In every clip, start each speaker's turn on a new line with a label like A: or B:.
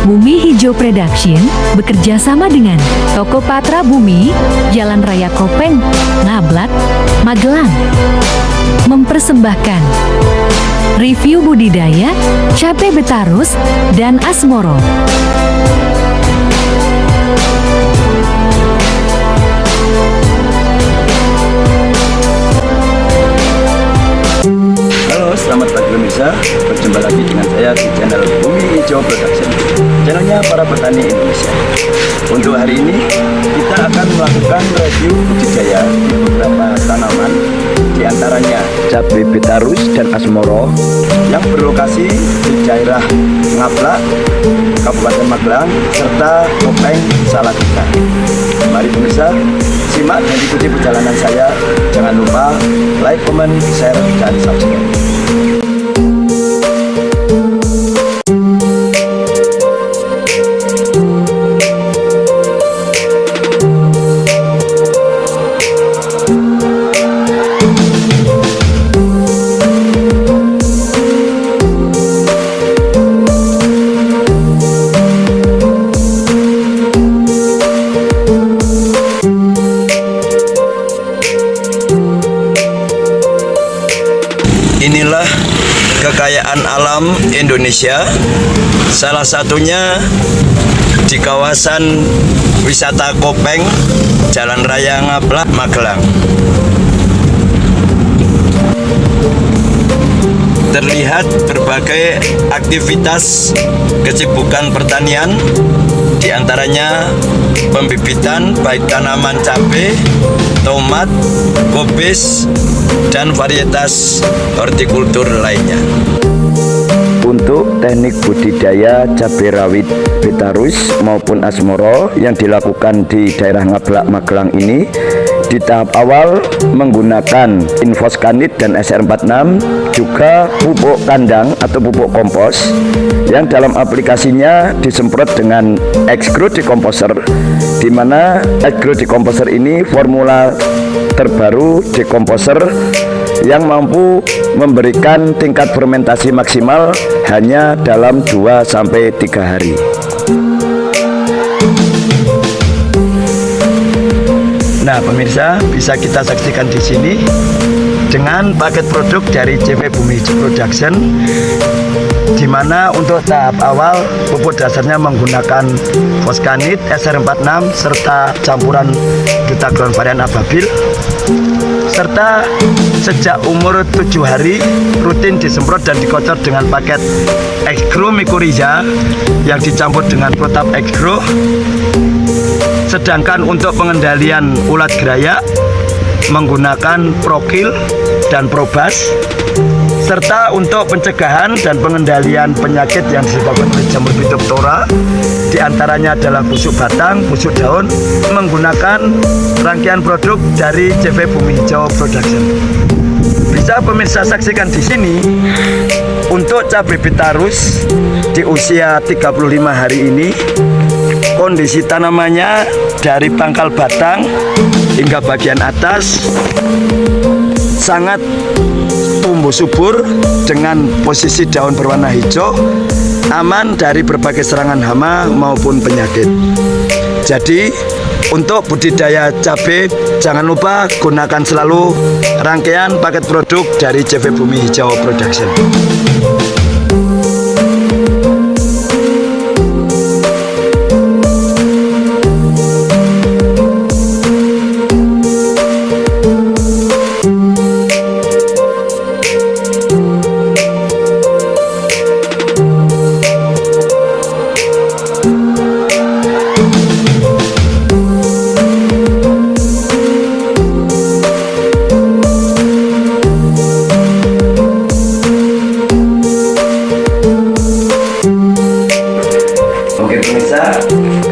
A: Bumi Hijau Production bekerja sama dengan Toko Patra Bumi, Jalan Raya Kopeng, Ngablak, Magelang, mempersembahkan review budidaya cabai Betarus dan Asmoro.
B: Halo, selamat pagi pemirsa. Berjumpa lagi dengan saya di channel Bumi Hijau Production, channelnya para petani Indonesia. Untuk hari ini kita akan melakukan review budidaya di beberapa tanaman, diantaranya cabai Betarus dan Asmoro yang berlokasi di daerah Ngablak, Kabupaten Magelang, serta Kopeng, Salatiga. Mari pemirsa, simak dan ikuti perjalanan saya. Jangan lupa like, comment, share, dan subscribe. Inilah kekayaan alam Indonesia, salah satunya di kawasan wisata Kopeng, Jalan Raya Ngablak, Magelang. Terlihat berbagai aktivitas kesibukan pertanian, diantaranya pembibitan baik tanaman cabai, tomat, kubis, dan varietas hortikultur lainnya. Untuk teknik budidaya cabai rawit Betarus maupun Asmoro yang dilakukan di daerah Ngablak, Magelang ini, di tahap awal menggunakan Infoscanid dan SR46, juga pupuk kandang atau pupuk kompos yang dalam aplikasinya disemprot dengan X-Grow Decomposer, di mana X-Grow Decomposer ini formula terbaru decomposer yang mampu memberikan tingkat fermentasi maksimal hanya dalam 2-3 hari. Nah pemirsa, bisa kita saksikan di sini dengan paket produk dari CV Bumi Hijau Production, di mana untuk tahap awal pupuk dasarnya menggunakan Foscanid, SR46 serta campuran Dutagron varian Ababil, serta sejak umur 7 hari rutin disemprot dan dikocor dengan paket X-Grow Mycorrhiza yang dicampur dengan Protap X-Grow. Sedangkan untuk pengendalian ulat geraya menggunakan Prokil dan Probas, serta untuk pencegahan dan pengendalian penyakit yang disebabkan oleh jamur Phytophthora, diantaranya adalah busuk batang, busuk daun, menggunakan rangkaian produk dari CV Bumi Hijau Production. Bisa pemirsa saksikan di sini untuk cabai Betarus di usia 35 hari ini, kondisi tanamannya dari pangkal batang hingga bagian atas sangat tumbuh subur dengan posisi daun berwarna hijau, aman dari berbagai serangan hama maupun penyakit. Jadi untuk budidaya cabai jangan lupa gunakan selalu rangkaian paket produk dari CV Bumi Hijau Production.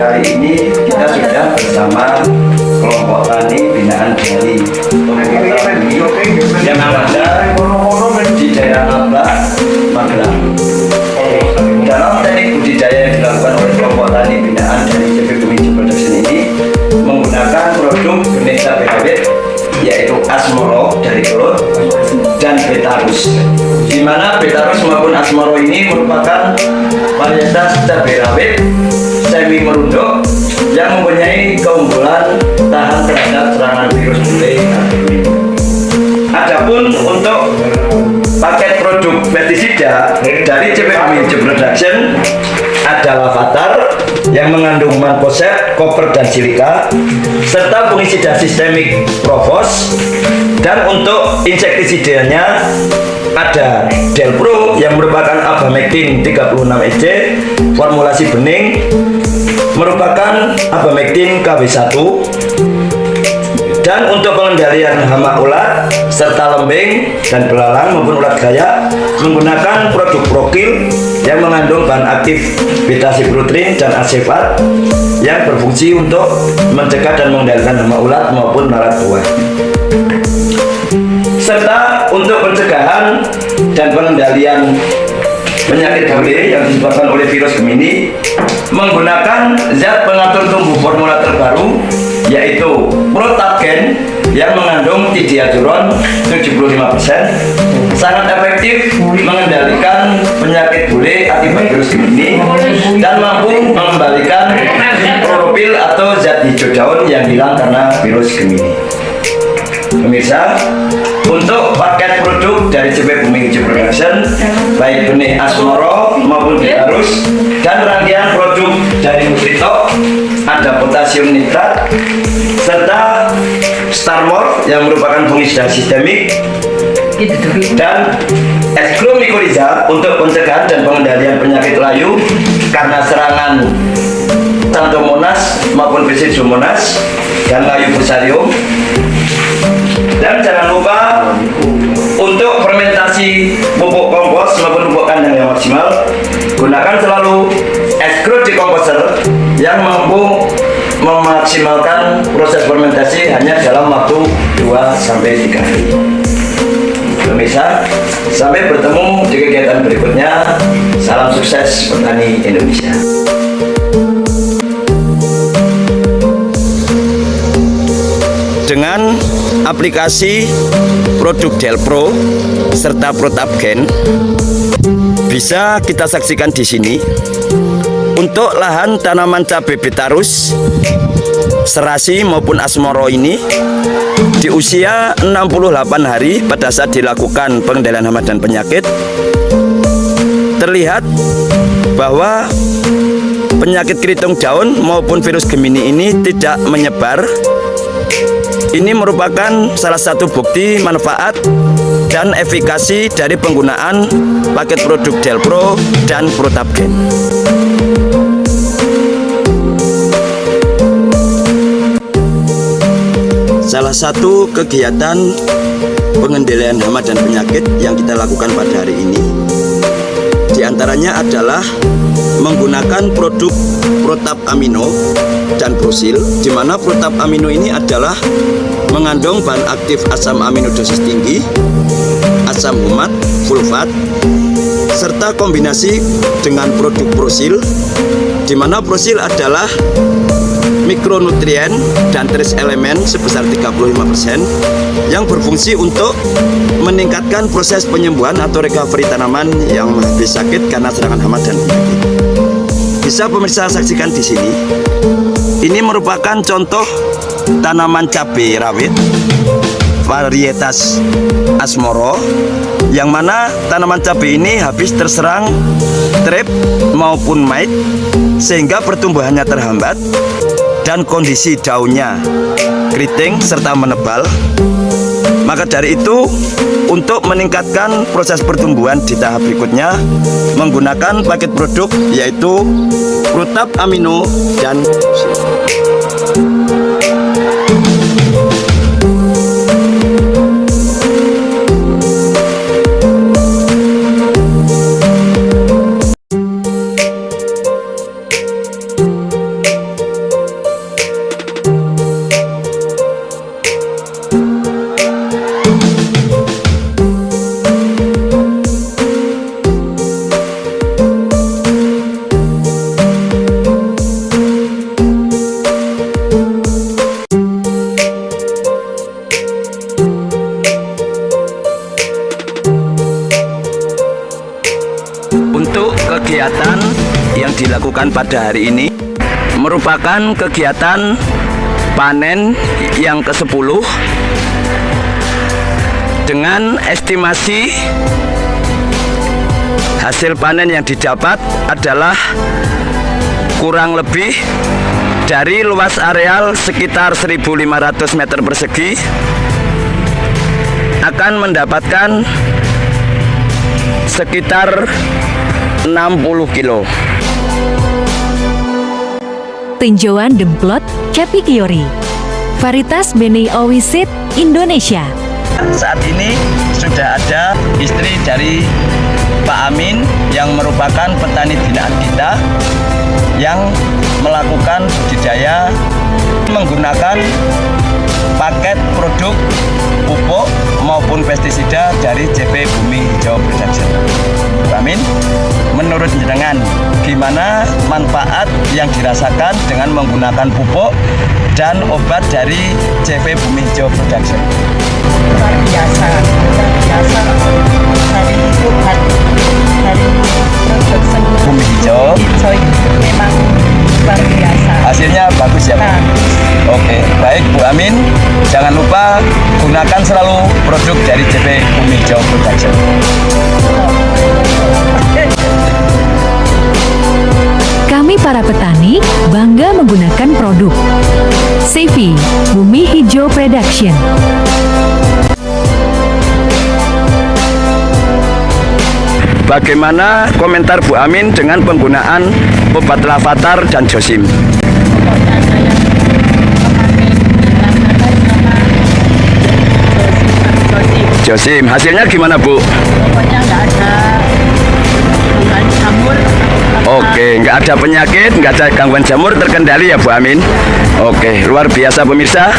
B: Kali ini kita sudah bersama kelompok tani binaan dari yang ada di daerah Ngablak, Magelang. Dalam teknik budidaya yang dilakukan oleh kelompok tani binaan dari CV Bumi Hijau Production ini menggunakan produk benih cabai rawit, yaitu Asmoro dari Kelut dan Betarus, di mana Betarus maupun Asmoro ini merupakan varietas cabai rawit mempunyai keunggulan tahan terhadap serangan virus bule. Adapun untuk paket produk pestisida dari CP Bumi Hijau Production ada Lavatar yang mengandung mancozeb, koper dan silika, serta fungisida sistemik Provos. Dan untuk insektisidanya ada Delpro yang merupakan Abamectin 36 EC formulasi bening, merupakan Abamectin KW1. Dan untuk pengendalian hama ulat serta lembing dan belalang maupun ulat gaya menggunakan produk Prokil yang mengandung bahan aktif beta-siprotrin dan asefat yang berfungsi untuk mencegah dan mengendalikan hama ulat maupun lalat buah. Serta untuk pencegahan dan pengendalian penyakit bule yang disebabkan oleh virus Gemini menggunakan zat pengatur tumbuh formula terbaru yaitu Protapgen yang mengandung tidiazuron 75%, sangat efektif mengendalikan penyakit bule akibat virus Gemini dan mampu mengembalikan klorofil atau zat hijau daun yang hilang karena virus Gemini. Pemirsa, untuk paket produk dari CP Bumi Hijau Production baik benih Asmoro maupun Betarus dan rangkaian produk dari Nutrito ada potasium nitrat serta Starmorph yang merupakan fungisida sistemik dan Exclomycorrhiza untuk pencegahan dan pengendalian penyakit layu karena serangan Xanthomonas maupun Pseudomonas dan layu fusarium. Dan jangan lupa untuk fermentasi pupuk kompos maupun pupuk kandang yang maksimal, gunakan selalu Excro Decomposer yang mampu memaksimalkan proses fermentasi hanya dalam waktu 2-3 hari. Pemirsa, sampai bertemu di kegiatan berikutnya. Salam sukses petani Indonesia. Dengan aplikasi produk Delpro serta Protapgen bisa kita saksikan di sini untuk lahan tanaman cabai Betarus, serasi maupun Asmoro ini di usia 68 hari pada saat dilakukan pengendalian hama dan penyakit terlihat bahwa penyakit keritung daun maupun virus Gemini ini tidak menyebar. Ini merupakan salah satu bukti manfaat dan efikasi dari penggunaan paket produk Delpro dan Protapgen. Salah satu kegiatan pengendalian hama dan penyakit yang kita lakukan pada hari ini diantaranya adalah menggunakan produk Protap Amino dan Prosil, di mana Protap Amino ini adalah mengandung bahan aktif asam amino dosis tinggi, asam humat, sulfat, serta kombinasi dengan produk Prosil, di mana Prosil adalah mikronutrien dan trace elemen sebesar 35% yang berfungsi untuk meningkatkan proses penyembuhan atau recovery tanaman yang habis sakit karena serangan hama dan penyakit. Bisa pemirsa saksikan di sini. Ini merupakan contoh tanaman cabai rawit varietas Asmoro yang mana tanaman cabai ini habis terserang trip maupun mite sehingga pertumbuhannya terhambat dan kondisi daunnya keriting serta menebal. Maka dari itu, untuk meningkatkan proses pertumbuhan di tahap berikutnya menggunakan paket produk yaitu Protap Amino dan kegiatan yang dilakukan pada hari ini merupakan kegiatan panen yang ke-10 dengan estimasi hasil panen yang didapat adalah kurang lebih dari luas areal sekitar 1.500 meter persegi akan mendapatkan sekitar 60 kilo.
A: Tinjauan demplot Cepikiori, varietas Benei Owisit Indonesia.
B: Saat ini sudah ada istri dari Pak Amin yang merupakan petani binaan kita yang melakukan budidaya menggunakan paket produk pupuk maupun pestisida dari CP Bumi Hijau Production. Pak Amin, menurut jenengan gimana manfaat yang dirasakan dengan menggunakan pupuk dan obat dari CP Bumi Hijau Production?
C: Luar biasa dari Tuhan, dari production
B: Bumi Hijau
C: memang luar biasa.
B: Hasilnya bagus ya, Pak? Oke, baik Bu Amin, jangan lupa gunakan selalu produk dari CP Bumi Hijau Production.
A: Kami para petani bangga menggunakan produk CV Bumi Hijau Production.
B: Bagaimana komentar Bu Amin dengan penggunaan obat Lavatar dan Josim?
C: Pokoknya saya memakai Lavatar sama Josim.
B: Hasilnya gimana Bu?
C: Pokoknya nggak ada gangguan jamur.
B: Oke, nggak ada penyakit, nggak ada gangguan jamur, terkendali ya Bu Amin. Oke, luar biasa pemirsa.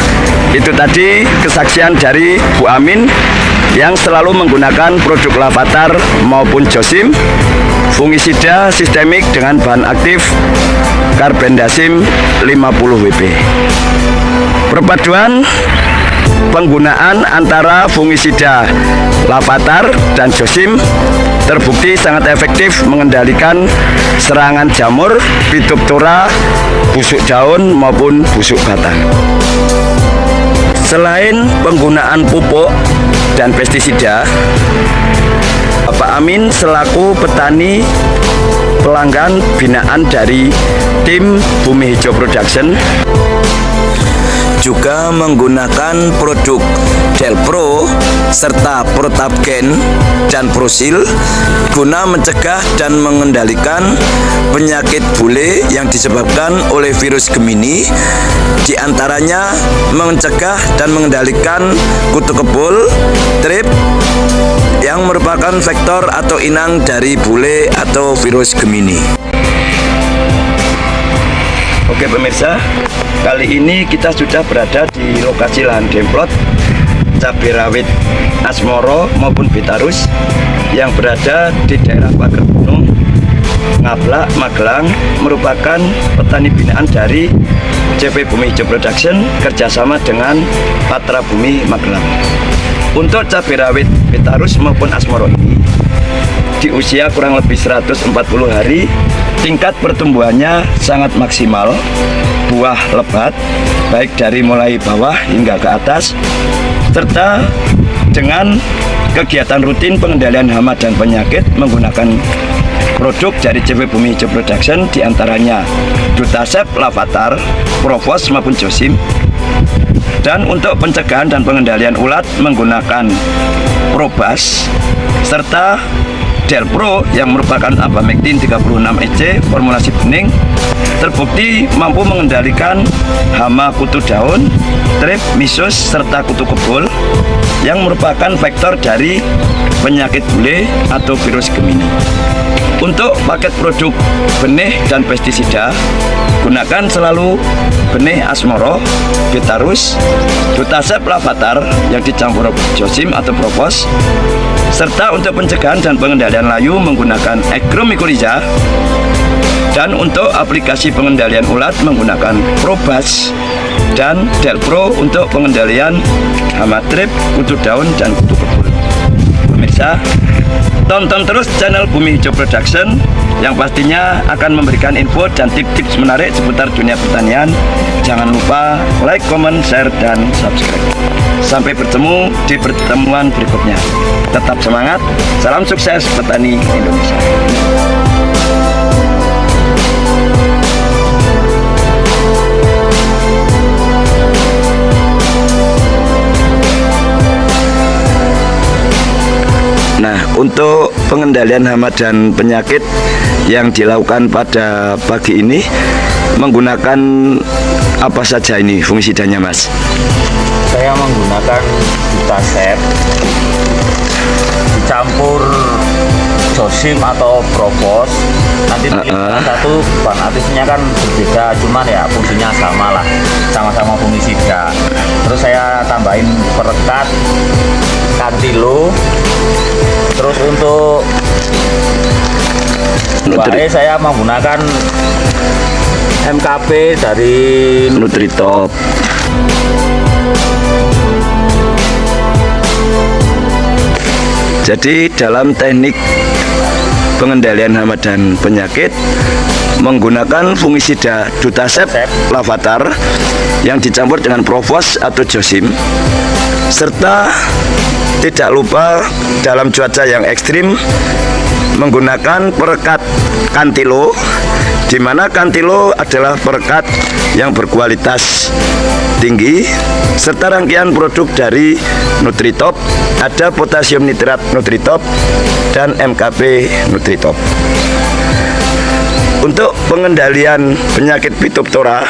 B: Itu tadi kesaksian dari Bu Amin yang selalu menggunakan produk Lavatar maupun Josim, fungisida sistemik dengan bahan aktif Carbendazim 50 WP. Perpaduan penggunaan antara fungisida Lavatar dan Josim terbukti sangat efektif mengendalikan serangan jamur, Phytophthora, busuk daun maupun busuk batang. Selain penggunaan pupuk dan pestisida, Pak Amin selaku petani pelanggan binaan dari tim Bumi Hijau Production juga menggunakan produk Delpro serta Protapgen dan Prosil guna mencegah dan mengendalikan penyakit bule yang disebabkan oleh virus Gemini, diantaranya mencegah dan mengendalikan kutu kebul, trip yang merupakan vektor atau inang dari bule atau virus Gemini. Oke pemirsa, kali ini kita sudah berada di lokasi lahan demplot cabai rawit Asmoro maupun Bitarus yang berada di daerah Pager Gunung, Ngablak, Magelang, merupakan petani binaan dari CP Bumi Hijau Production kerjasama dengan Patra Bumi Magelang. Untuk cabai rawit Bitarus maupun Asmoro ini di usia kurang lebih 140 hari, tingkat pertumbuhannya sangat maksimal, buah lebat baik dari mulai bawah hingga ke atas, serta dengan kegiatan rutin pengendalian hama dan penyakit menggunakan produk dari CP Bumi Hijau Production, diantaranya Dutasep, Lavatar, Provos maupun Josim. Dan untuk pencegahan dan pengendalian ulat menggunakan Probas serta Delpro yang merupakan Abamectin 36 EC formulasi bening, terbukti mampu mengendalikan hama kutu daun, trip, misus, serta kutu kebul yang merupakan vektor dari penyakit bule atau virus Gemini. Untuk paket produk benih dan pestisida, gunakan selalu benih Asmoro, Bitarus, Dutasep, Lavatar yang dicampur Josim atau Propos, serta untuk pencegahan dan pengendalian layu menggunakan Agromycorrhiza, dan untuk aplikasi pengendalian ulat menggunakan Probas dan Delpro untuk pengendalian hama trip, kutu daun, dan kutu kebul. Pemirsa, Tonton terus channel Bumi Hijau Production yang pastinya akan memberikan info dan tips-tips menarik seputar dunia pertanian. Jangan lupa like, comment, share, dan subscribe. Sampai bertemu di pertemuan berikutnya. Tetap semangat, salam sukses petani Indonesia. Nah, untuk pengendalian hama dan penyakit yang dilakukan pada pagi ini menggunakan apa saja ini fungisidanya, Mas?
D: Saya menggunakan Dutasep dicampur Josim atau Propos. Nanti satu bahan aktifnya kan berbeda, cuman ya fungsinya sama lah, sama-sama fungisida. Terus saya tambahin perekat Kantilo. Terus untuk saya menggunakan MKP dari
B: Nutritop. Jadi dalam teknik pengendalian hama dan penyakit menggunakan fungisida Dutasep Lavatar yang dicampur dengan Provos atau Josim, serta tidak lupa dalam cuaca yang ekstrim menggunakan perekat Kantilo, di mana Kantilo adalah perekat yang berkualitas tinggi, serta rangkaian produk dari Nutritop, ada potasium nitrat Nutritop dan MKP Nutritop. Untuk pengendalian penyakit Phytophthora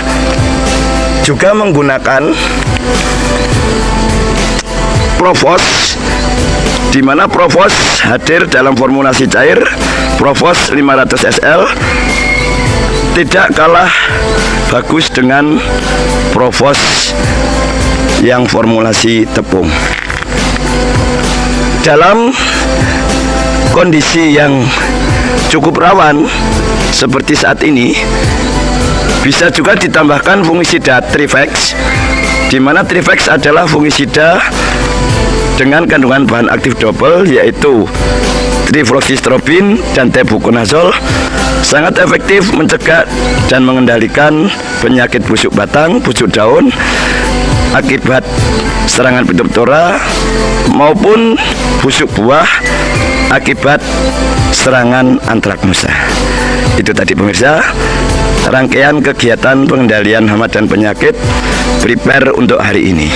B: juga menggunakan Provos, di mana Provos hadir dalam formulasi cair Provos 500 SL, tidak kalah bagus dengan Provos yang formulasi tepung. Dalam kondisi yang cukup rawan seperti saat ini, bisa juga ditambahkan fungisida Trifex, di mana Trifex adalah fungisida dengan kandungan bahan aktif double, yaitu trifloxystrobin dan tebuconazole, sangat efektif mencegah dan mengendalikan penyakit busuk batang, busuk daun akibat serangan Phytophthora maupun busuk buah akibat serangan antraknosa. Itu tadi pemirsa, rangkaian kegiatan pengendalian hama dan penyakit prepare untuk hari ini.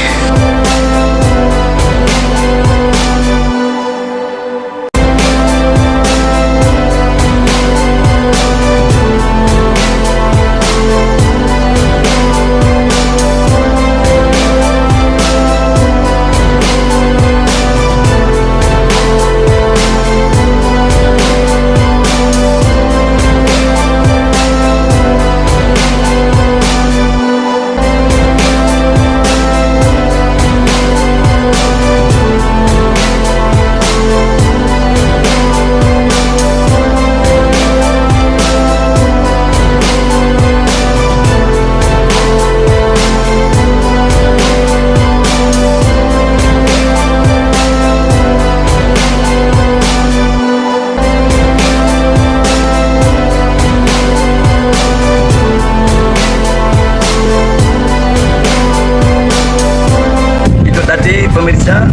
B: Pemirsa,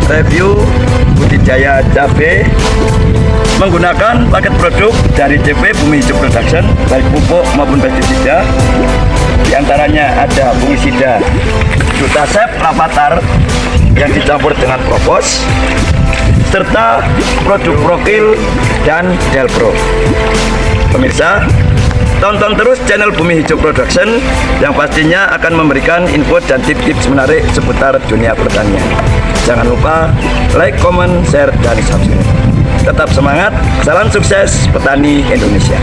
B: review budidaya cabai menggunakan paket produk dari CP Bumi Hijau Production, baik pupuk maupun pestisida. Di antaranya ada fungisida Dutasep Lavatar yang dicampur dengan Provos, serta produk Prokil dan Delpro. Pemirsa, tonton terus channel Bumi Hijau Production yang pastinya akan memberikan info dan tips-tips menarik seputar dunia pertanian. Jangan lupa like, comment, share, dan subscribe. Tetap semangat, salam sukses petani Indonesia.